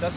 10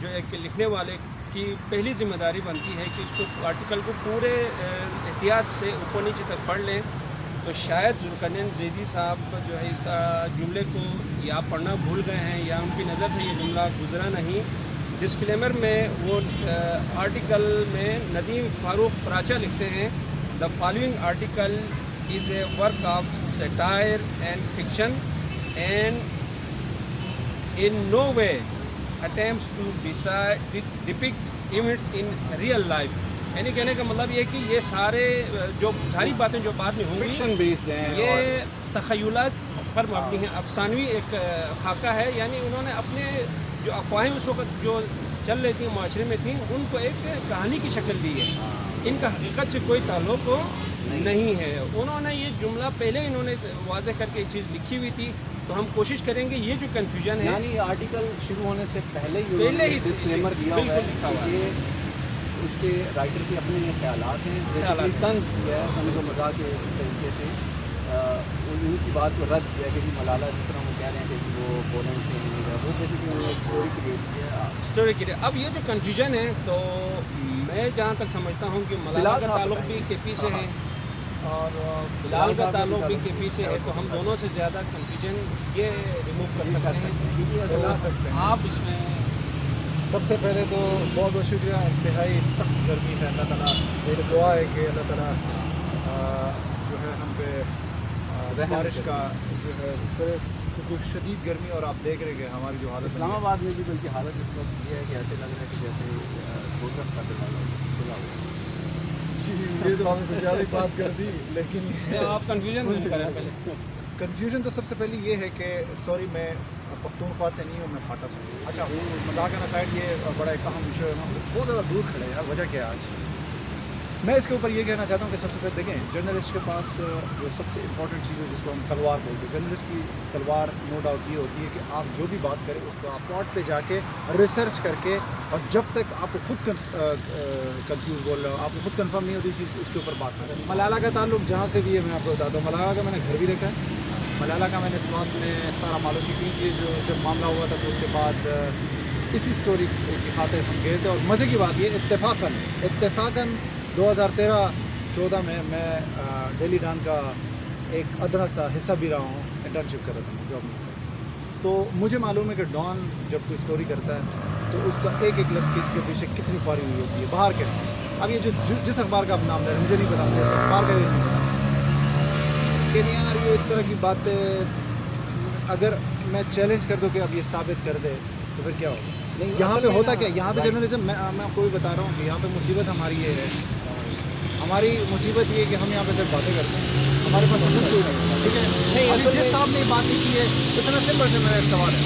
جو ایک لکھنے والے کی پہلی ذمہ داری بنتی ہے کہ اس کو آرٹیکل کو پورے احتیاط سے اوپر نیچے تک پڑھ لیں، تو شاید ذوالقرنین زیدی صاحب جو ہے اس جملے کو یا پڑھنا بھول گئے ہیں یا ان کی نظر سے یہ جملہ گزرا نہیں۔ ڈسکلیمر میں وہ آرٹیکل میں ندیم فاروق پراچا لکھتے ہیں، the following article is a work of satire and fiction and in no way attempts to depict events in real life۔ یعنی کہنے کا مطلب یہ ہے کہ یہ ساری باتیں جو بعد میں ہوں گی فکشن بیسڈ ہیں، یہ تخیلات پر مبنی ہیں، افسانوی ایک خاکہ ہے۔ یعنی انہوں نے اپنے جو افواہیں اس وقت جو چل رہی تھیں معاشرے میں تھیں ان کو ایک کہانی کی شکل دی ہے، ان کا حقیقت سے کوئی تعلق نہیں ہے۔ انہوں نے یہ جملہ پہلے انہوں نے واضح کر کے یہ چیز لکھی ہوئی تھی، تو ہم کوشش کریں گے یہ جو کنفیوژن ہے یعنی آرٹیکل شروع ہونے سے پہلے ہی ڈسکلیمر دیا ہوا ہے لکھا ہوا کہ ہے۔ یہ اس کے رائٹر کے اپنے خیالات ہیں، طنز کیا ہے، طنز و مزاح کے طریقے سے ان کی بات کو رد کیا کہ ملالہ جس طرح وہ کہہ رہے ہیں کہ وہ پولینڈ سے نہیں ہے، وہ بیسیکلی انہوں نے ایک اسٹوری کریٹ کیا۔ اب یہ جو کنفیوژن ہے تو میں جہاں تک سمجھتا ہوں کہ ملالہ کا تعلق بھی کے پی سے ہے اور بلال کا تعلق بھی کے پی سے ہے، تو ہم دونوں سے زیادہ کنفیوژن یہ ریموو کر سکتے ہیں۔ آپ اس میں سب سے پہلے تو بہت بہت شکریہ۔ انتہائی سخت گرمی ہے، اللہ تعالیٰ میری دعا ہے کہ اللہ تعالیٰ جو ہے ہم پہ بارش کا جو ہے کچھ شدید گرمی، اور آپ دیکھ رہے ہیں کہ ہماری جو حالت اسلام آباد میں بھی بلکہ حالت اس وقت یہ ہے کہ ایسے لگ رہا ہے کہ جیسے گودرف کا کھلا ہوا۔ یہ تو ہم نے کچھ زیادہ بات کر دی، لیکن آپ کنفیوژن نہیں کریں پہلے۔ کنفیوژن تو سب سے پہلے یہ ہے کہ سوری میں پختونخوا سے نہیں ہوں، میں فاٹا سے ہوں۔ اچھا مذاق کا سائڈ، یہ بڑا ایک اہم ایشو ہے، ہم بہت زیادہ دور کھڑے ہیں یار، وجہ کیا ہے آج؟ میں اس کے اوپر یہ کہنا چاہتا ہوں کہ سب سے پہلے دیکھیں جرنلسٹ کے پاس جو سب سے امپورٹنٹ چیز ہے جس کو ہم تلوار بولتے ہیں، جرنلسٹ کی تلوار نو ڈاؤٹ یہ ہوتی ہے کہ آپ جو بھی بات کریں اس کو اسپاٹ پہ جا کے ریسرچ کر کے، اور جب تک آپ کو خود کنفیوز بول رہے ہو، آپ کو خود کنفرم نہیں ہوتی چیز، اس کے اوپر بات کریں۔ ملالہ کا تعلق جہاں سے بھی ہے میں آپ کو بتاتا ہوں، ملالہ کا میں نے گھر بھی دیکھا ہے، ملالہ کا میں نے سوات میں سارا معلوم کی کہ جب معاملہ ہوا تھا تو اس کے بعد اسی اسٹوری کی خاطر ہم گئے تھے، اور مزے کی بات یہ اتفاقاً 2013-14 میں ڈیلی ڈان کا ایک ادنا سا حصہ بھی رہا ہوں، انٹرنشپ کر رہا تھا جاب میں۔ تو مجھے معلوم ہے کہ ڈان جب کوئی اسٹوری کرتا ہے تو اس کا ایک ایک لفظ کے پیچھے کتنی خواری ہوئی ہوتی ہے باہر کے۔ اب یہ جس اخبار کا آپ نام لے رہے ہیں مجھے نہیں پتا، مجھے اس اخبار کا بھی نہیں پتا کہ یار یہ اس طرح کی باتیں اگر میں چیلنج کر دوں کہ اب یہ ثابت کر دے تو پھر کیا ہوگا؟ یہاں پہ ہوتا کیا، یہاں پہ جرنلزم میں آپ کو بھی بتا رہا ہوں کہ یہاں پہ مصیبت ہماری یہ ہے، ہماری مصیبت یہ ہے کہ ہم یہاں پہ صرف باتیں کرتے ہیں، ہمارے پاس سبوت کوئی نہیں، ٹھیک ہے؟ ابھی جس صاحب نے یہ بات نہیں کی ہے اس میں سمپل سے میرا ایک سوال ہے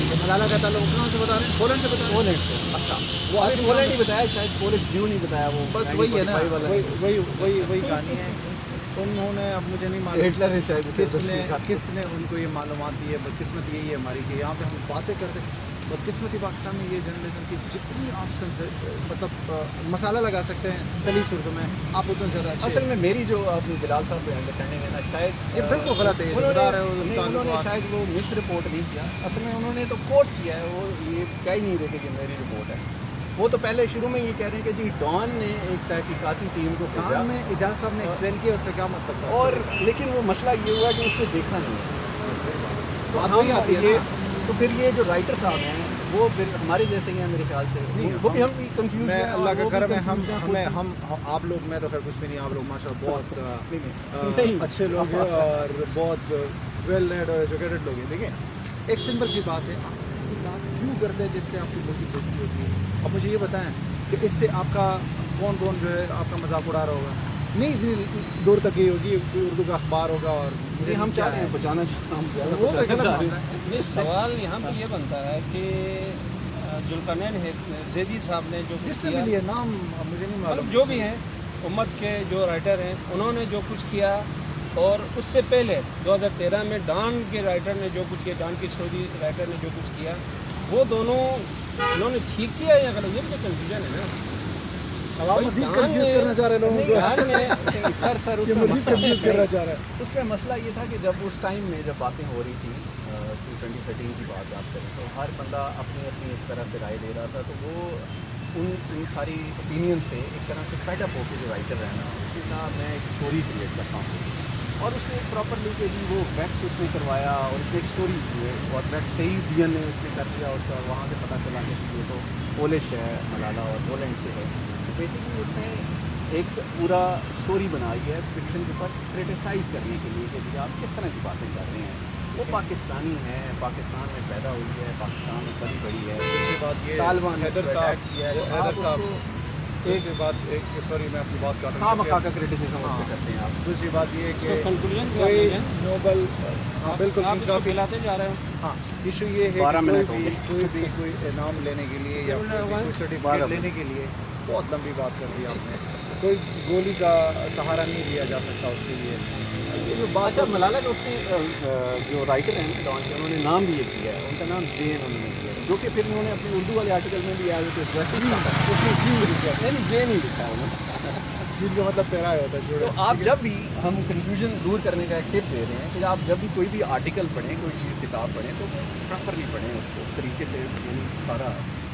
کہ ملالہ کا تعلق کہاں سے بتا رہے ہیں؟ پولینڈ سے بتا رہے ہیں؟ اچھا وہ آج پولینڈ نہیں بتایا، شاید پولش ڈیو نہیں بتایا، وہ بس وہی ہے نا، وہی کہانی ہے۔ انہوں نے اب مجھے نہیں معلوم کس نے ان کو یہ معلومات دی ہے، بدقسمت یہی ہے ہماری کہ یہاں پہ ہم باتیں کرتے، بدقسمتی پاکستان میں یہ جرنلزم کی جتنی آپشنس مطلب مسالہ لگا سکتے ہیں سلیس اردو میں، آپ اتنے زیادہ اچھے۔ اصل میں میری جو اپنی بلال صاحب کو انڈرسٹینڈنگ ہے نا، شاید یہ بالکل غلط ہے، انہوں نے شاید وہ مس رپورٹ نہیں کیا، اصل میں انہوں نے تو کوٹ کیا ہے، وہ یہ کہہ ہی نہیں رہے کہ میری رپورٹ ہے۔ وہ تو پہلے شروع میں یہ کہہ رہے ہیں کہ جی ڈان نے ایک تحقیقاتی ٹیم کو بھیجا، میں اجاز صاحب نے ایکسپلین کیا اس کا کیا مطلب تھا، اور لیکن وہ مسئلہ یہ ہوا کہ اس کو دیکھا نہیں ہے، بات وہی آتی ہے۔ تو پھر یہ جو رائٹر صاحب ہیں وہ پھر ہمارے جیسے ہی ہیں میرے خیال سے، وہ بھی ہم بھی کنفیوز ہیں۔ اللہ کا کرم ہے، ہم آپ لوگ، میں تو خیر کچھ بھی نہیں، آپ لوگ ماشاءاللہ بہت اچھے لوگ ہیں اور بہت ویل ریڈ اور ایجوکیٹڈ لوگ ہیں۔ دیکھیں ایک سمپل سی بات ہے، آپ ایسی بات کیوں کرتے ہیں جس سے آپ کی ملک کی بےزتی ہوتی ہے؟ اب مجھے یہ بتائیں کہ اس سے آپ کا کون جو ہے آپ کا مذاق اڑا رہا ہوگا؟ نہیں اتنی دور تک یہ ہوگی، اردو کا اخبار ہوگا، اور ہم چاہ رہے ہیں بچانا یہ سوال یہاں پہ یہ بنتا ہے کہ ذوالقرنین زیدی صاحب نے جو جس سے ملی ہے نام مجھے نہیں معلوم، جو بھی ہیں امت کے جو رائٹر ہیں انہوں نے جو کچھ کیا، اور اس سے پہلے 2013 میں ڈان کے رائٹر نے جو کچھ کیا، ڈان کی اسٹوری رائٹر نے جو کچھ کیا، وہ دونوں انہوں نے ٹھیک کیا یا غلط؟ یہ بھی کنفیوژن ہے نا۔ اب آپ مزید کنفیوز کرنا چاہ رہے ہیں لوگوں کو. سر یہ مزید کنفیوز کرنا چاہ رہا ہے. اس میں مسئلہ یہ تھا کہ جب اس ٹائم میں جب باتیں ہو رہی تھی 2013 کی بات آپ کریں تو ہر بندہ اپنی اپنی ایک طرح سے رائے دے رہا تھا. تو وہ ان ساری اوپینین سے ایک طرح سے فیڈ اپ ہو کے جو رائٹر ہے نا اس نے کہا میں ایک اسٹوری کریٹ کرتا ہوں. اور اس نے پراپرلی کہ جی وہ ویکس اس نے کروایا اور اس نے ایک اسٹوری کی ہے اور ویکس سے ہی ڈی این اے اس نے کر دیا اس کا. وہاں سے پتہ چلا کہ یہ تو پولش ہے ملالہ اور پولینڈ سے ہے. تو بیسکلی اس نے ایک پورا اسٹوری بنائی ہے فکشن کے اوپر کرٹیسائز کرنے کے لیے کہ جی آپ کس طرح کی باتیں کر رہے ہیں. وہ پاکستانی ہے, پاکستان میں پیدا ہوئی ہے, پاکستان میں پلی بڑی ہے. دوسری بات یہ طالبان نے حیدر اٹیک کیا ہے. صاحب, حیدر صاحب دوسری بات ایک سوری میں اپنی بات کر رہا ہوں. خواہ کا کریٹیسزم اس پہ کرتے ہیں آپ. دوسری بات یہ کہ کنکلوژن کوئی نوبل, ہاں بالکل آپ اس کو کافی, پھیلاتے جا رہے ہیں. ہاں ایشو یہ ہے 12 منٹ کہ کوئی انعام لینے کے لیے یا کوئی سرٹیفکیٹ لینے کے لیے بہت لمبی بات کر دی آپ نے. کوئی گولی کا سہارا نہیں لیا جا سکتا اس کے لیے. یہ جو بات اچھا ملالہ کا اس نے جو رائٹر ہیں ڈان کے انہوں نے نام بھی یہ کیا ہے, ان کا نام جین انہوں نے کیا ہے, جو کہ پھر انہوں نے اپنے اردو والے آرٹیکل میں بھی ایز اٹ از اس نے چین لکھا ہے. نہیں جین ہی لکھا ہے انہوں نے. چین کا مطلب پیرا ہوتا ہے تو جوڑے. آپ جب بھی ہم کنفیوژن دور کرنے کا ایک ٹپ دے رہے ہیں کہ آپ جب بھی کوئی بھی آرٹیکل پڑھیں, کوئی چیز کتاب پڑھیں تو پراپرلی پڑھیں اس کو طریقے سے, یعنی سارا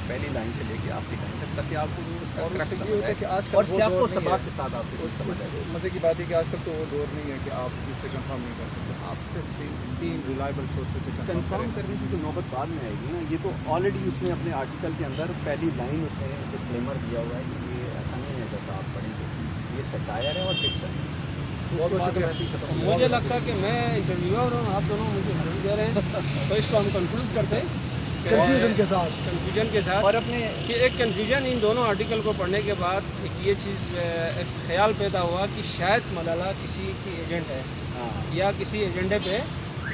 پہلی لائن سے لے کے آخری لائن تک تاکہ آپ کو اس کا اور اس سے correct یہ ہوتا ہے سمجھ کہ آئے. آج اور کل وہ سیاق و دور نہیں سباق ہے. کے ساتھ آپ کو سمجھ آئے. مزے کی بات ہے کہ آج کل تو وہ دور نہیں ہے کہ آپ کس سے کنفرم نہیں کر سکتے. آپ صرف تین ریلائبل سورسز سے کنفرم کرنے کی تو نوبت بعد میں آئے گی نا. یہ تو آلریڈی اس نے اپنے آرٹیکل کے اندر پہلی لائن اس نے ڈسکلیمر دیا ہوا ہے کہ یہ ایسا نہیں ہے جیسا آپ پڑھیں گے, یہ سٹائر ہے اور فکشن ہے. بہت بہت شکریہ. مجھے لگتا ہے کہ میں انٹرویور ہوں, آپ دونوں مجھے ہیلپ دے رہے ہیں, تو اس کو ہم کنکلوڈ کرتے ہیں کنفیوژن کے ساتھ. کنفیوژن کے ساتھ. اور اپنے کہ ایک کنفیوژن ان دونوں آرٹیکل کو پڑھنے کے بعد ایک یہ چیز ایک خیال پیدا ہوا کہ شاید ملالہ کسی کی ایجنٹ ہے یا کسی ایجنڈے پہ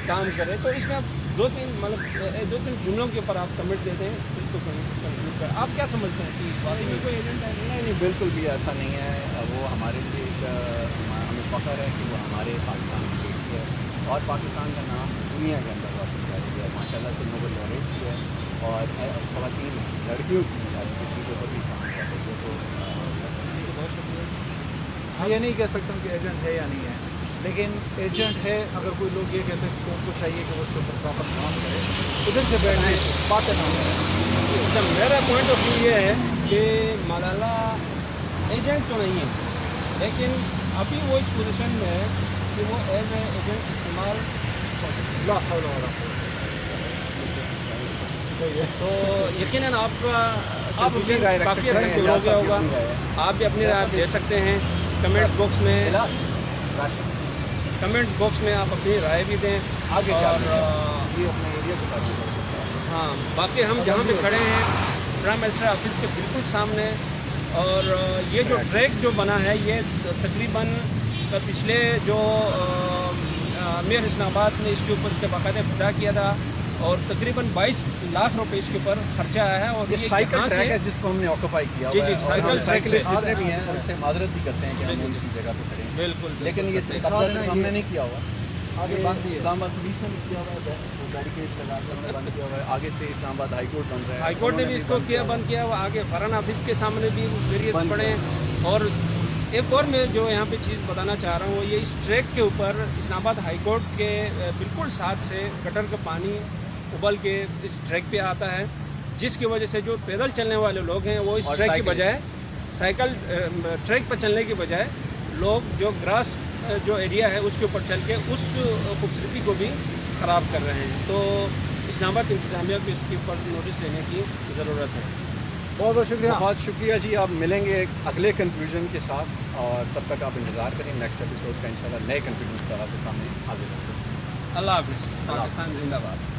کام کرے. تو اس میں آپ دو تین جملوں کے اوپر آپ کمنٹس دیتے ہیں, اس کو کنکلوڈ کر. آپ کیا سمجھتے ہیں کہ واقعی میں کوئی ایجنٹ ہے؟ نہیں بالکل بھی ایسا نہیں ہے. وہ ہمارے لیے ایک ہمیں فخر ہے کہ وہ ہمارے پاکستان کی بیٹی ہے اور پاکستان کا نام دنیا کے اندر روشن کر رہی ہے. ماشاء اللہ سے نوبل laureate کی ہے اور خواتین لڑکیوں کی کسی کے اوپر بھی کام کر رہی ہے. تو بہت شکریہ. میں یہ نہیں کہہ سکتا ہوں کہ ایجنٹ ہے یا نہیں ہے, لیکن ایجنٹ ہے. اگر کوئی لوگ یہ کہتے ہیں کہ ان کو چاہیے کہ وہ اس کے اوپر پراپر کام کرے, ادھر سے بیٹھے باتیں نہ کریں. اچھا, میرا پوائنٹ آف ویو یہ ہے کہ ملالہ ایجنٹ تو نہیں ہے, لیکن ابھی وہ اس پوزیشن میں ہے کہ وہ ایز اے ایجنٹ استعمال کر سکتے ہیں. لا حول ولا قوت. صحیح ہے. تو یقیناً آپ کا آپ اپنی رائے رکھ کافی سکتے حد ہیں, تک ہو گیا ہوگا. اپنی رائے. آپ بھی اپنی رائے دے سکتے ہیں کمنٹس باکس میں. کمنٹس باکس میں آپ اپنی رائے بھی دیں. آگے اور یہ اپنے ایریا کے بارے میں کر سکتا ہے. ہاں, باقی ہم جہاں پہ کھڑے ہیں پرائم منسٹر آفس کے بالکل سامنے, اور یہ جو ٹریک جو بنا ہے یہ تقریباً پچھلے جو میئر حسن آباد نے اس کے اوپر اس کا باقاعدہ افتتاح کیا تھا, اور تقریباً 22 لاکھ روپے اس کے اوپر خرچہ آیا ہے. اور یہ سائیکل ٹریک ہے جس کو ہم نے آکوپائی کیا جی ہوا ہے. جی, سائیکل ٹریک پہ جتنے بھی ہیں ان سے معذرت بھی کرتے ہیں کہ ہم ان کی جگہ پہ کھڑے ہیں, بالکل. لیکن یہ قبضہ صرف ہم نے نہیں کیا ہوا. آگے بند بھی ہے. اسلام آباد پولیس نے بھی کیا ہوا ہے, وہ بیریکیڈ لگا کے انہوں نے بند کیا ہوا ہے. آگے سے اسلام آباد ہائی کورٹ بن رہا ہے, ہائی کورٹ نے بھی اس کو کیا بند کیا ہوا. آگے فرن آفس کے سامنے بھی ویریس پڑے ہیں. اور ایک اور میں جو یہاں پہ چیز بتانا چاہ رہا ہوں وہ یہ, اس ٹریک کے اوپر اسلام آباد ہائی کورٹ کے بالکل ساتھ سے گٹر کا پانی ابل کے اس ٹریک پہ آتا ہے, جس کی وجہ سے جو پیدل چلنے والے لوگ ہیں وہ اس ٹریک کی بجائے سائیکل ٹریک پر چلنے کی بجائے لوگ جو گراس جو ایریا ہے اس کے اوپر چل کے اس خوبصورتی کو بھی خراب کر رہے ہیں. تو اسلام آباد انتظامیہ کو اس کے اوپر نوٹس لینے کی ضرورت ہے. بہت بہت شکریہ. بہت شکریہ جی. آپ ملیں گے ایک اگلے کنفیوژن کے ساتھ, اور تب تک آپ انتظار کریں نیکسٹ ایپیسوڈ کا. انشاءاللہ نئے کنفیوژن کے ساتھ آپ کے سامنے حاضر ہوں گے. اللہ حافظ. پاکستان زندہ باد.